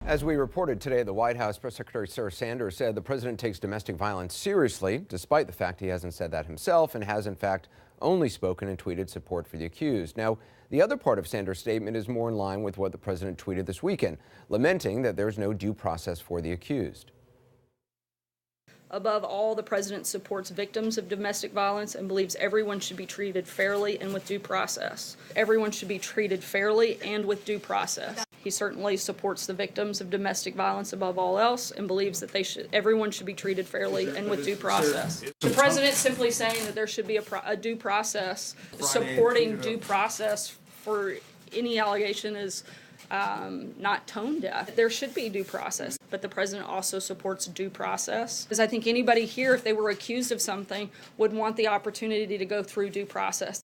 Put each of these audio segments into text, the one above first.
As we reported today, the White House Press Secretary Sarah Sanders said the president takes domestic violence seriously, despite the fact he hasn't said that himself and has, in fact, only spoken and tweeted support for the accused. Now, the other part of Sanders' statement is more in line with what the president tweeted this weekend, lamenting that there's no due process for the accused. Above all, the president supports victims of domestic violence and believes everyone should be treated fairly and with due process. Everyone should be treated fairly and with due process. He certainly supports the victims of domestic violence above all else and believes that everyone should be treated fairly and with due process. The president simply saying that there should be a due process, supporting due process for any allegation is not tone deaf. There should be due process, but the president also supports due process. Because I think anybody here, if they were accused of something, would want the opportunity to go through due process.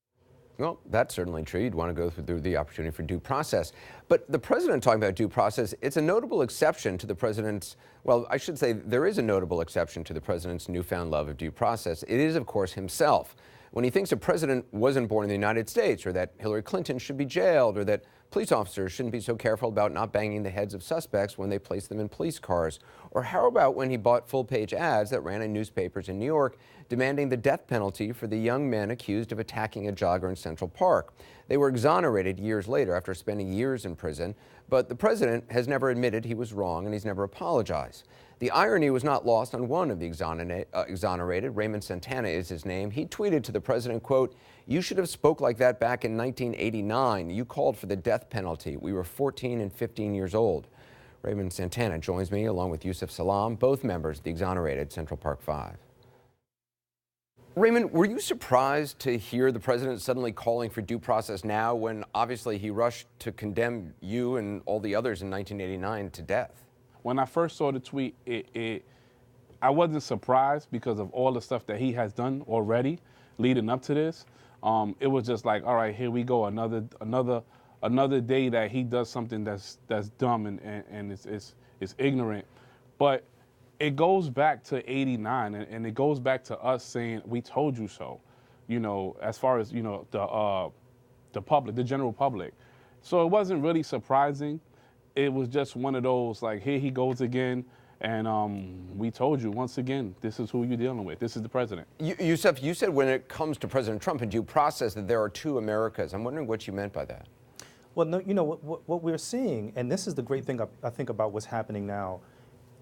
Well, that's certainly true. You'd want to go through the opportunity for due process. But the president talking about due process, it's a notable exception to the president's, well, I should say there is a notable exception to the president's newfound love of due process. It is, of course, himself. When he thinks a president wasn't born in the United States, or that Hillary Clinton should be jailed, or that police officers shouldn't be so careful about not banging the heads of suspects when they place them in police cars. Or how about when he bought full-page ads that ran in newspapers in New York demanding the death penalty for the young men accused of attacking a jogger in Central Park? They were exonerated years later after spending years in prison, but the president has never admitted he was wrong and he's never apologized. The irony was not lost on one of the exonerated. Raymond Santana is his name. He tweeted to the president, quote, "You should have spoke like that back in 1989. You called for the death penalty. We were 14 and 15 years old." Raymond Santana joins me along with Yusuf Salaam, both members of the exonerated Central Park Five. Raymond, were you surprised to hear the president suddenly calling for due process now when obviously he rushed to condemn you and all the others in 1989 to death? When I first saw the tweet, I wasn't surprised because of all the stuff that he has done already leading up to this. It was just like, all right, here we go, another day that he does something that's dumb and it's ignorant. But it goes back to '89, and it goes back to us saying, we told you so, you know, as far as, you know, the public, the general public. So it wasn't really surprising. It was just one of those, like, here he goes again, and we told you once again, this is who you're dealing with. This is the president. Yusuf, you said when it comes to President Trump and due process that there are two Americas. I'm wondering what you meant by that. Well, no, you know, what we're seeing, and this is the great thing I think about what's happening now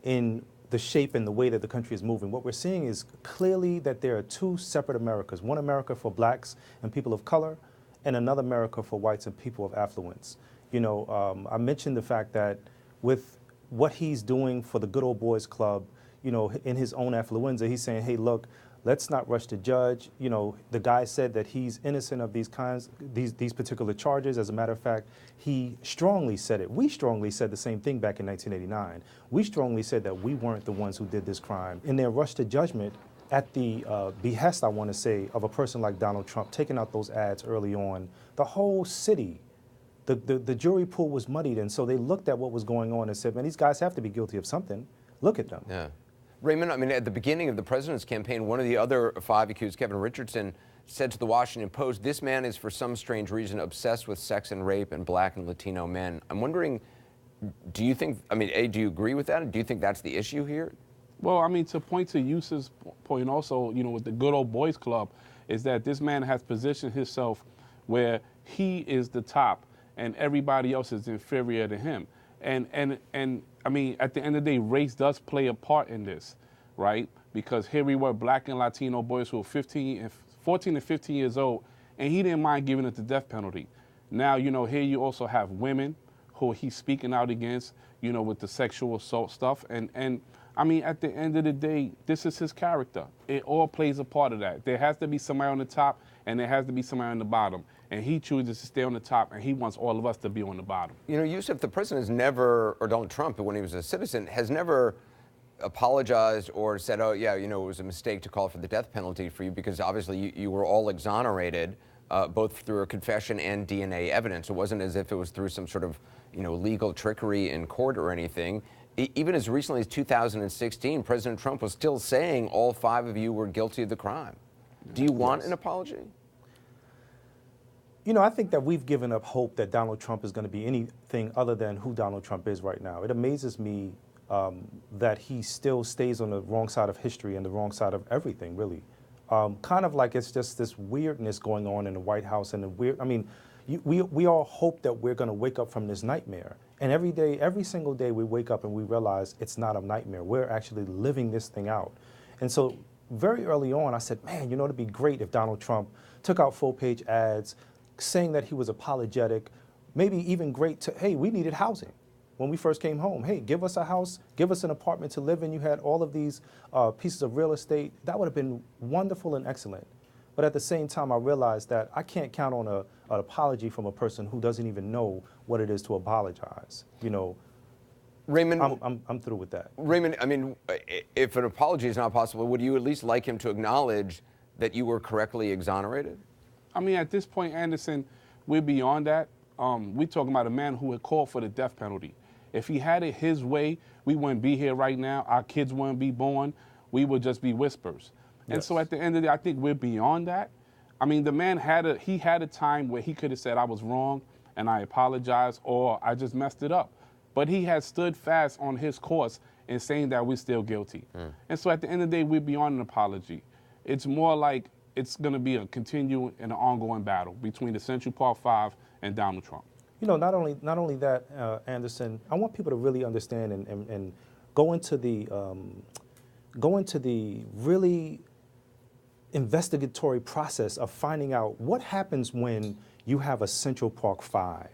in the shape and the way that the country is moving. What we're seeing is clearly that there are two separate Americas, one America for blacks and people of color, and another America for whites and people of affluence. You know, I mentioned the fact that with what he's doing for the Good Old Boys Club, you know, in his own affluenza, he's saying, hey, look, let's not rush to judge. You know, the guy said that he's innocent of these particular charges. As a matter of fact, he strongly said it. We strongly said the same thing back in 1989. We strongly said that we weren't the ones who did this crime. In their rush to judgment, at the behest, I want to say, of a person like Donald Trump, taking out those ads early on, the whole city, the jury pool was muddied, and so they looked at what was going on and said, man, these guys have to be guilty of something. Look at them. Yeah. Raymond, I mean, at the beginning of the president's campaign, one of the other five accused, Kevin Richardson, said to the Washington Post, this man is for some strange reason obsessed with sex and rape and black and Latino men. I'm wondering, do you think, I mean, A, do you agree with that? Do you think that's the issue here? Well, I mean, to point to Yusuf's point also, you know, with the Good Old Boys Club, is that this man has positioned himself where he is the top and everybody else is inferior to him. And I mean, at the end of the day, race does play a part in this, right? Because here we were, black and Latino boys who were 14 and 15 years old, and he didn't mind giving it the death penalty. Now, you know, here you also have women who he's speaking out against, you know, with the sexual assault stuff. And I mean, at the end of the day, this is his character. It all plays a part of that. There has to be somebody on the top, and there has to be somebody on the bottom. And he chooses to stay on the top, and he wants all of us to be on the bottom. You know, Yusuf, the president has never, or Donald Trump, when he was a citizen, has never apologized or said, oh, yeah, you know, it was a mistake to call for the death penalty for you, because obviously you were all exonerated, both through a confession and DNA evidence. It wasn't as if it was through some sort of, you know, legal trickery in court or anything. Even as recently as 2016, President Trump was still saying all five of you were guilty of the crime. Do you want an apology? You know, I think that we've given up hope that Donald Trump is going to be anything other than who Donald Trump is right now. It amazes me that he still stays on the wrong side of history and the wrong side of everything, really. Kind of like it's just this weirdness going on in the White House and the weird. I mean, we all hope that we're going to wake up from this nightmare. And every day, every single day, we wake up and we realize it's not a nightmare. We're actually living this thing out. And so very early on, I said, man, you know, it'd be great if Donald Trump took out full-page ads saying that he was apologetic, maybe even great to, hey, we needed housing. When we first came home, hey, give us a house, give us an apartment to live in. You had all of these pieces of real estate. That would have been wonderful and excellent. But at the same time, I realized that I can't count on an apology from a person who doesn't even know what it is to apologize. You know, Raymond, I'm through with that. Raymond, I mean, if an apology is not possible, would you at least like him to acknowledge that you were correctly exonerated? I mean, at this point, Anderson, we're beyond that. We're talking about a man who had called for the death penalty. If he had it his way, we wouldn't be here right now. Our kids wouldn't be born. We would just be whispers. And Yes. so at the end of the day, I think we're beyond that. I mean, the man had a time where he could have said, I was wrong and I apologize, or I just messed it up. But he has stood fast on his course in saying that we're still guilty. And so at the end of the day, we're beyond an apology. It's more like it's going to be a continuing and an ongoing battle between the Central Park Five and Donald Trump. You know, not only that, Anderson, I want people to really understand and go into the really investigatory process of finding out what happens when you have a Central Park Five.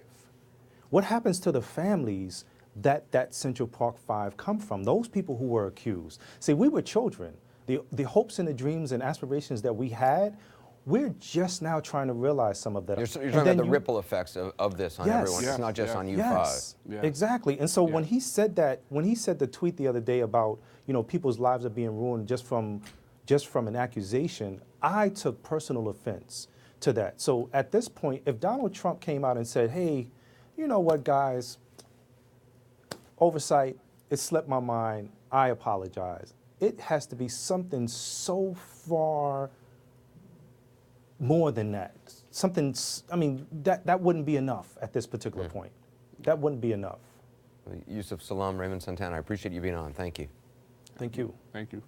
What happens to the families that Central Park Five come from? Those people who were accused. See, we were children. The hopes and the dreams and aspirations that we had, we're just now trying to realize some of that. You're talking about the ripple effects of this on Yes. everyone. Yes, It's not just yes. on you Yes, Yeah. exactly. And so Yeah. when he said that, when he said the tweet the other day about, you know, people's lives are being ruined just from an accusation, I took personal offense to that. So at this point, if Donald Trump came out and said, hey, you know what, guys, oversight, it slipped my mind, I apologize. It has to be something so far more than that. Something, I mean, that wouldn't be enough at this particular point. That wouldn't be enough. Yusuf Salaam, Raymond Santana, I appreciate you being on. Thank you. Thank you. Thank you.